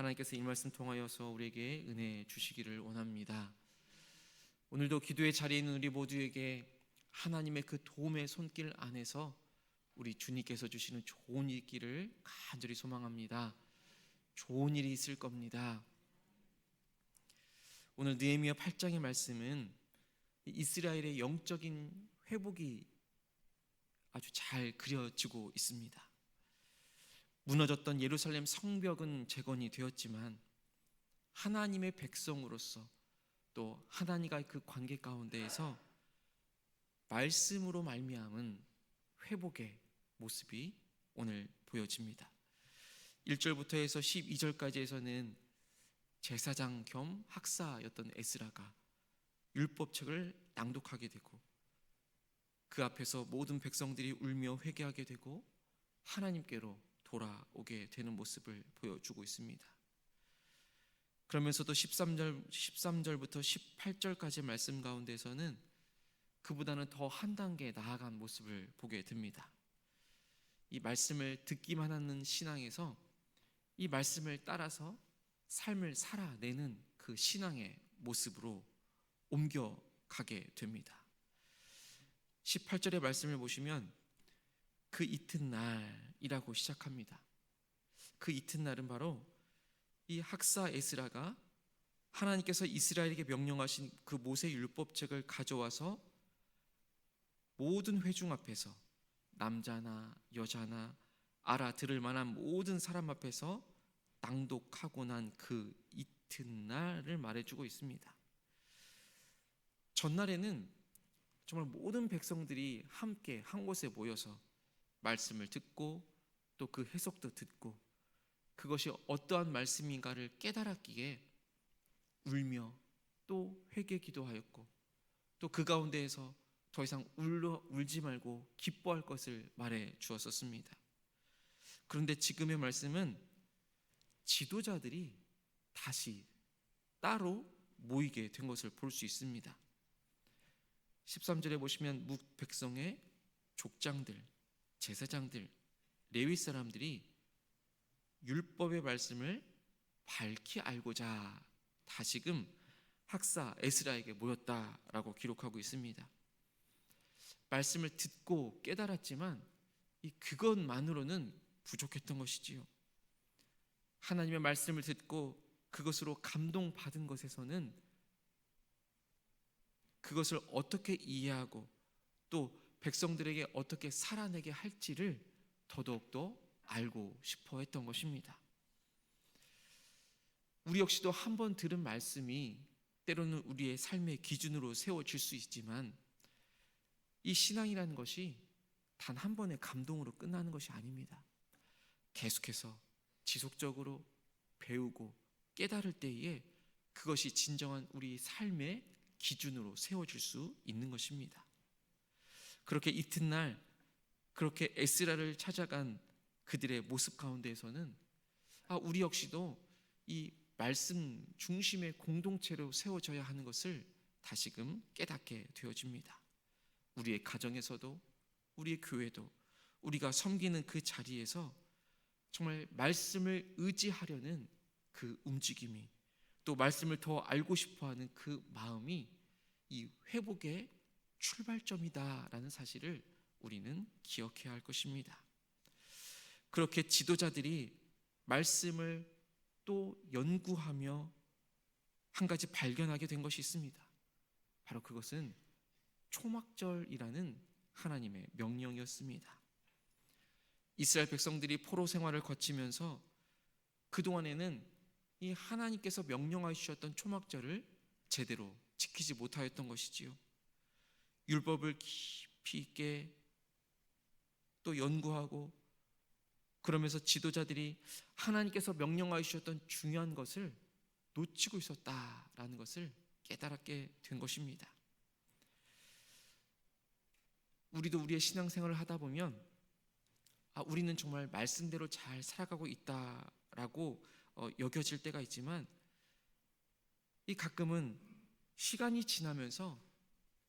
하나님께서 이 말씀 통하여서 우리에게 은혜 주시기를 원합니다. 오늘도 기도의 자리에 있는 우리 모두에게 하나님의 그 도움의 손길 안에서 우리 주님께서 주시는 좋은 일이 있기를 간절히 소망합니다. 좋은 일이 있을 겁니다. 오늘 느헤미야 8장의 말씀은 이스라엘의 영적인 회복이 아주 잘 그려지고 있습니다. 무너졌던 예루살렘 성벽은 재건이 되었지만 하나님의 백성으로서 또 하나님과의 그 관계 가운데에서 말씀으로 말미암은 회복의 모습이 오늘 보여집니다. 1절부터 해서 12절까지에서는 제사장 겸 학사였던 에스라가 율법책을 낭독하게 되고 그 앞에서 모든 백성들이 울며 회개하게 되고 하나님께로 돌아오게 되는 모습을 보여주고 있습니다. 그러면서도 13절부터 18절까지 말씀 가운데서는 그보다는 더 한 단계 나아간 모습을 보게 됩니다. 이 말씀을 듣기만 하는 신앙에서 이 말씀을 따라서 삶을 살아내는 그 신앙의 모습으로 옮겨가게 됩니다. 18절의 말씀을 보시면 그 이튿날이라고 시작합니다. 그 이튿날은 바로 이 학사 에스라가 하나님께서 이스라엘에게 명령하신 그 모세 율법책을 가져와서 모든 회중 앞에서 남자나 여자나 알아들을 만한 모든 사람 앞에서 낭독하고 난 그 이튿날을 말해주고 있습니다. 전날에는 정말 모든 백성들이 함께 한 곳에 모여서 말씀을 듣고 또 그 해석도 듣고 그것이 어떠한 말씀인가를 깨달았기에 울며 또 회개 기도하였고 또 그 가운데에서 더 이상 울지 말고 기뻐할 것을 말해 주었었습니다. 그런데 지금의 말씀은 지도자들이 다시 따로 모이게 된 것을 볼 수 있습니다. 13절에 보시면 묵 백성의 족장들, 제사장들, 레위 사람들이 율법의 말씀을 밝히 알고자 다시금 학사 에스라에게 모였다라고 기록하고 있습니다. 말씀을 듣고 깨달았지만 그것만으로는 부족했던 것이지요. 하나님의 말씀을 듣고 그것으로 감동받은 것에서는 그것을 어떻게 이해하고 또 백성들에게 어떻게 살아내게 할지를 더더욱더 알고 싶어 했던 것입니다. 우리 역시도 한 번 들은 말씀이 때로는 우리의 삶의 기준으로 세워질 수 있지만 이 신앙이라는 것이 단 한 번의 감동으로 끝나는 것이 아닙니다. 계속해서 지속적으로 배우고 깨달을 때에 그것이 진정한 우리 삶의 기준으로 세워질 수 있는 것입니다. 그렇게 이튿날 그렇게 에스라를 찾아간 그들의 모습 가운데에서는 우리 역시도 이 말씀 중심의 공동체로 세워져야 하는 것을 다시금 깨닫게 되어집니다. 우리의 가정에서도 우리의 교회도 우리가 섬기는 그 자리에서 정말 말씀을 의지하려는 그 움직임이 또 말씀을 더 알고 싶어하는 그 마음이 이 회복의 출발점이다라는 사실을 우리는 기억해야 할 것입니다. 그렇게 지도자들이 말씀을 또 연구하며 한 가지 발견하게 된 것이 있습니다. 바로 그것은 초막절이라는 하나님의 명령이었습니다. 이스라엘 백성들이 포로 생활을 거치면서 그동안에는 이 하나님께서 명령하셨던 초막절을 제대로 지키지 못하였던 것이지요. 율법을 깊이 있게 또 연구하고 그러면서 지도자들이 하나님께서 명령하셨던 중요한 것을 놓치고 있었다라는 것을 깨달게 된 것입니다. 우리도 우리의 신앙생활을 하다 보면 우리는 정말 말씀대로 잘 살아가고 있다라고 여겨질 때가 있지만 이 가끔은 시간이 지나면서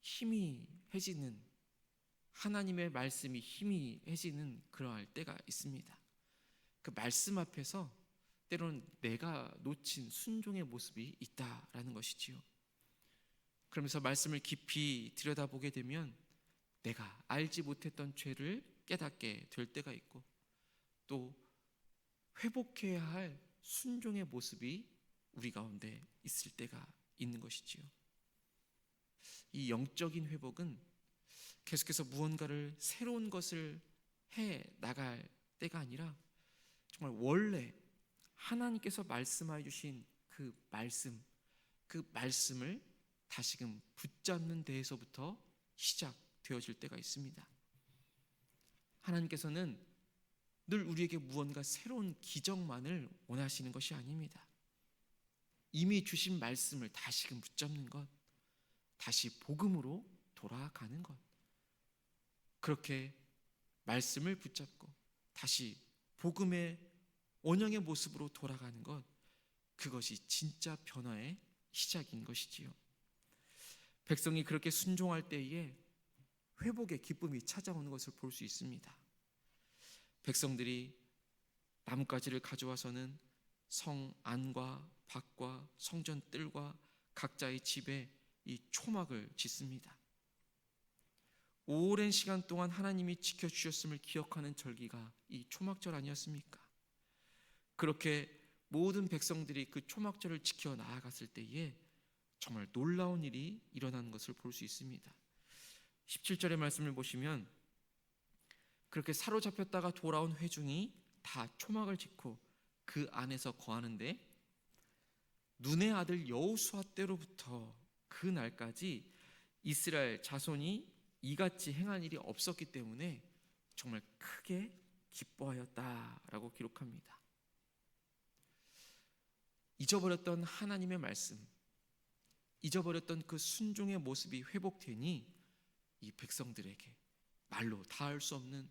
희미해지는 하나님의 말씀이 희미해지는 그러할 때가 있습니다. 그 말씀 앞에서 때로는 내가 놓친 순종의 모습이 있다라는 것이지요. 그러면서 말씀을 깊이 들여다보게 되면 내가 알지 못했던 죄를 깨닫게 될 때가 있고, 또 회복해야 할 순종의 모습이 우리 가운데 있을 때가 있는 것이지요. 이 영적인 회복은 계속해서 무언가를 새로운 것을 해 나갈 때가 아니라 정말 원래 하나님께서 말씀하여 주신 그 말씀을 다시금 붙잡는 데에서부터 시작되어질 때가 있습니다. 하나님께서는 늘 우리에게 무언가 새로운 기적만을 원하시는 것이 아닙니다. 이미 주신 말씀을 다시금 붙잡는 것, 다시 복음으로 돌아가는 것, 그렇게 말씀을 붙잡고 다시 복음의 원형의 모습으로 돌아가는 것, 그것이 진짜 변화의 시작인 것이지요. 백성이 그렇게 순종할 때에 회복의 기쁨이 찾아오는 것을 볼 수 있습니다. 백성들이 나뭇가지를 가져와서는 성 안과 밖과 성전 뜰과 각자의 집에 이 초막을 짓습니다. 오랜 시간 동안 하나님이 지켜주셨음을 기억하는 절기가 이 초막절 아니었습니까? 그렇게 모든 백성들이 그 초막절을 지켜 나아갔을 때에 정말 놀라운 일이 일어나는 것을 볼 수 있습니다. 17절의 말씀을 보시면 그렇게 사로잡혔다가 돌아온 회중이 다 초막을 짓고 그 안에서 거하는데, 눈의 아들 여호수아 때로부터 그 날까지 이스라엘 자손이 이같이 행한 일이 없었기 때문에 정말 크게 기뻐하였다라고 기록합니다. 잊어버렸던 하나님의 말씀, 잊어버렸던 그 순종의 모습이 회복되니 이 백성들에게 말로 다할 수 없는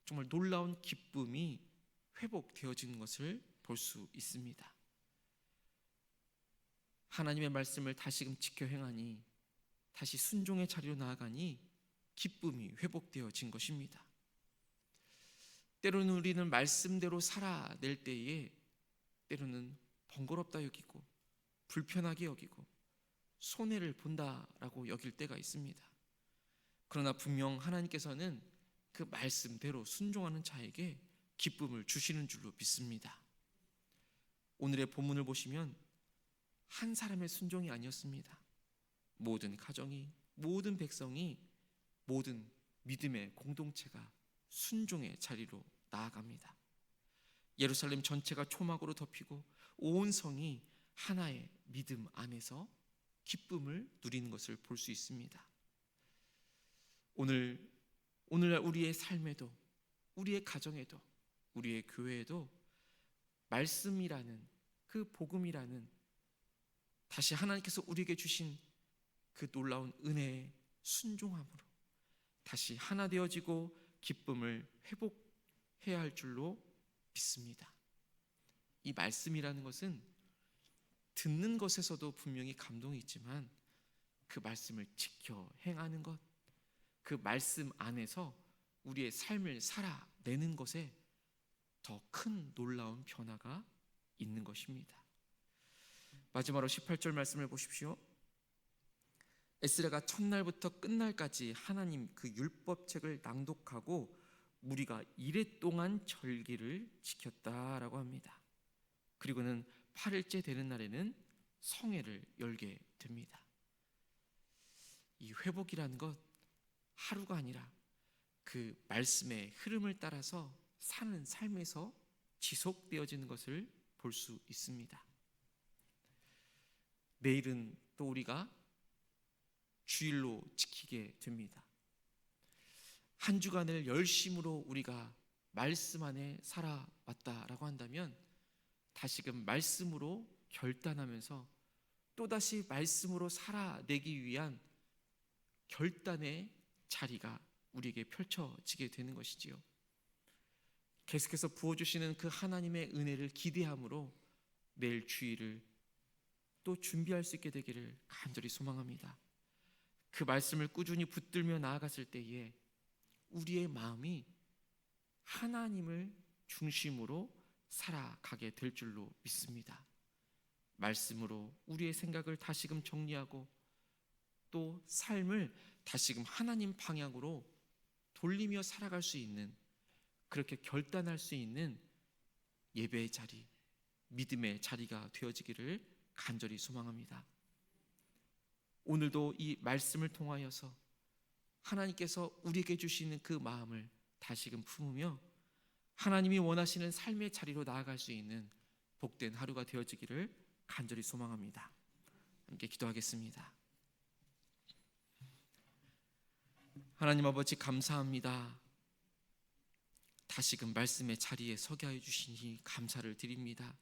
정말 놀라운 기쁨이 회복되어지는 것을 볼 수 있습니다. 하나님의 말씀을 다시금 지켜 행하니, 다시 순종의 자리로 나아가니 기쁨이 회복되어진 것입니다. 때로는 우리는 말씀대로 살아낼 때에 때로는 번거롭다 여기고 불편하게 여기고 손해를 본다라고 여길 때가 있습니다. 그러나 분명 하나님께서는 그 말씀대로 순종하는 자에게 기쁨을 주시는 줄로 믿습니다. 오늘의 본문을 보시면 한 사람의 순종이 아니었습니다. 모든 가정이, 모든 백성이, 모든 믿음의 공동체가 순종의 자리로 나아갑니다. 예루살렘 전체가 초막으로 덮이고 온 성이 하나의 믿음 안에서 기쁨을 누리는 것을 볼 수 있습니다. 오늘날 우리의 삶에도, 우리의 가정에도, 우리의 교회에도 말씀이라는 그 복음이라는 다시 하나님께서 우리에게 주신 그 놀라운 은혜의 순종함으로 다시 하나 되어지고 기쁨을 회복해야 할 줄로 믿습니다. 이 말씀이라는 것은 듣는 것에서도 분명히 감동이 있지만 그 말씀을 지켜 행하는 것, 그 말씀 안에서 우리의 삶을 살아내는 것에 더 큰 놀라운 변화가 있는 것입니다. 마지막으로 18절 말씀을 보십시오. 에스라가 첫날부터 끝날까지 하나님 그 율법책을 낭독하고 무리가 이레 동안 절기를 지켰다라고 합니다. 그리고는 8일째 되는 날에는 성회를 열게 됩니다. 이 회복이라는 것 하루가 아니라 그 말씀의 흐름을 따라서 사는 삶에서 지속되어지는 것을 볼 수 있습니다. 내일은 또 우리가 주일로 지키게 됩니다. 한 주간을 열심으로 우리가 말씀 안에 살아왔다라고 한다면 다시금 말씀으로 결단하면서 또다시 말씀으로 살아내기 위한 결단의 자리가 우리에게 펼쳐지게 되는 것이지요. 계속해서 부어주시는 그 하나님의 은혜를 기대함으로 내일 주일을 또 준비할 수 있게 되기를 간절히 소망합니다. 그 말씀을 꾸준히 붙들며 나아갔을 때에 우리의 마음이 하나님을 중심으로 살아가게 될 줄로 믿습니다. 말씀으로 우리의 생각을 다시금 정리하고 또 삶을 다시금 하나님 방향으로 돌리며 살아갈 수 있는, 그렇게 결단할 수 있는 예배의 자리, 믿음의 자리가 되어지기를 간절히 소망합니다. 오늘도 이 말씀을 통하여서 하나님께서 우리에게 주시는 그 마음을 다시금 품으며 하나님이 원하시는 삶의 자리로 나아갈 수 있는 복된 하루가 되어지기를 간절히 소망합니다. 함께 기도하겠습니다. 하나님 아버지, 감사합니다. 다시금 말씀의 자리에 서게 하여 주시니 감사를 드립니다.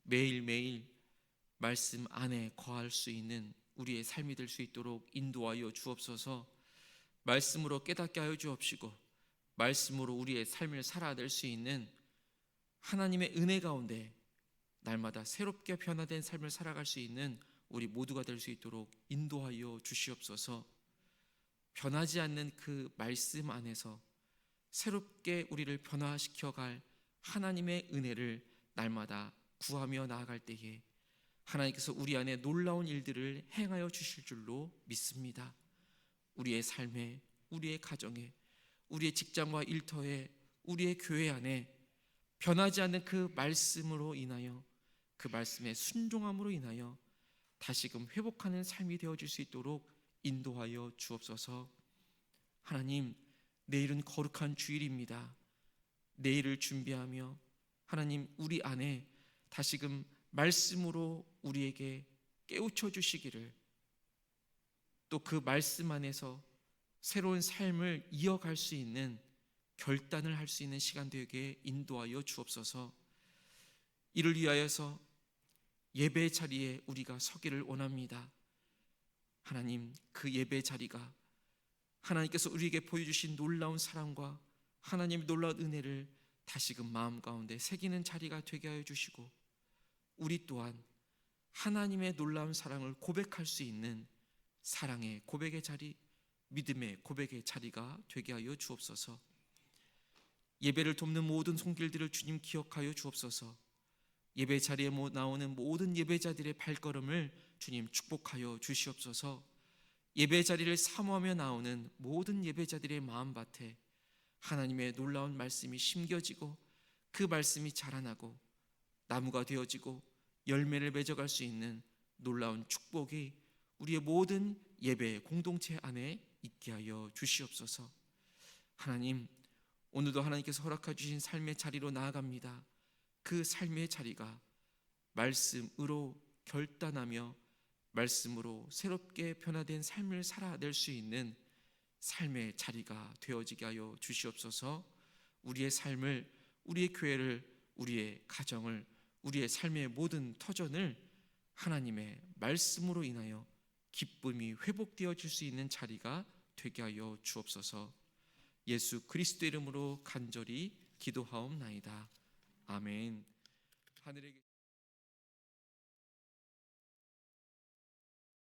매일매일 말씀 안에 거할 수 있는 우리의 삶이 될 수 있도록 인도하여 주옵소서. 말씀으로 깨닫게 하여 주옵시고 말씀으로 우리의 삶을 살아낼 수 있는 하나님의 은혜 가운데 날마다 새롭게 변화된 삶을 살아갈 수 있는 우리 모두가 될 수 있도록 인도하여 주시옵소서. 변하지 않는 그 말씀 안에서 새롭게 우리를 변화시켜갈 하나님의 은혜를 날마다 구하며 나아갈 때에 하나님께서 우리 안에 놀라운 일들을 행하여 주실 줄로 믿습니다. 우리의 삶에, 우리의 가정에, 우리의 직장과 일터에, 우리의 교회 안에 변하지 않는 그 말씀으로 인하여, 그 말씀의 순종함으로 인하여 다시금 회복하는 삶이 되어질 수 있도록 인도하여 주옵소서. 하나님, 내일은 거룩한 주일입니다. 내일을 준비하며 하나님, 우리 안에 다시금 말씀으로 우리에게 깨우쳐 주시기를, 또 그 말씀 안에서 새로운 삶을 이어갈 수 있는 결단을 할 수 있는 시간 되게 인도하여 주옵소서. 이를 위하여서 예배 자리에 우리가 서기를 원합니다. 하나님, 그 예배 자리가 하나님께서 우리에게 보여주신 놀라운 사랑과 하나님의 놀라운 은혜를 다시금 마음 가운데 새기는 자리가 되게 하여 주시고, 우리 또한 하나님의 놀라운 사랑을 고백할 수 있는 사랑의 고백의 자리, 믿음의 고백의 자리가 되게 하여 주옵소서. 예배를 돕는 모든 손길들을 주님 기억하여 주옵소서. 예배 자리에 나오는 모든 예배자들의 발걸음을 주님 축복하여 주시옵소서. 예배 자리를 사모하며 나오는 모든 예배자들의 마음밭에 하나님의 놀라운 말씀이 심겨지고 그 말씀이 자라나고 나무가 되어지고 열매를 맺어갈 수 있는 놀라운 축복이 우리의 모든 예배 공동체 안에 있게 하여 주시옵소서. 하나님, 오늘도 하나님께서 허락해 주신 삶의 자리로 나아갑니다. 그 삶의 자리가 말씀으로 결단하며 말씀으로 새롭게 변화된 삶을 살아낼 수 있는 삶의 자리가 되어지게 하여 주시옵소서. 우리의 삶을, 우리의 교회를, 우리의 가정을, 우리의 삶의 모든 터전을 하나님의 말씀으로 인하여 기쁨이 회복되어질 수 있는 자리가 되게 하여 주옵소서. 예수 그리스도 이름으로 간절히 기도하옵나이다. 아멘. 하늘에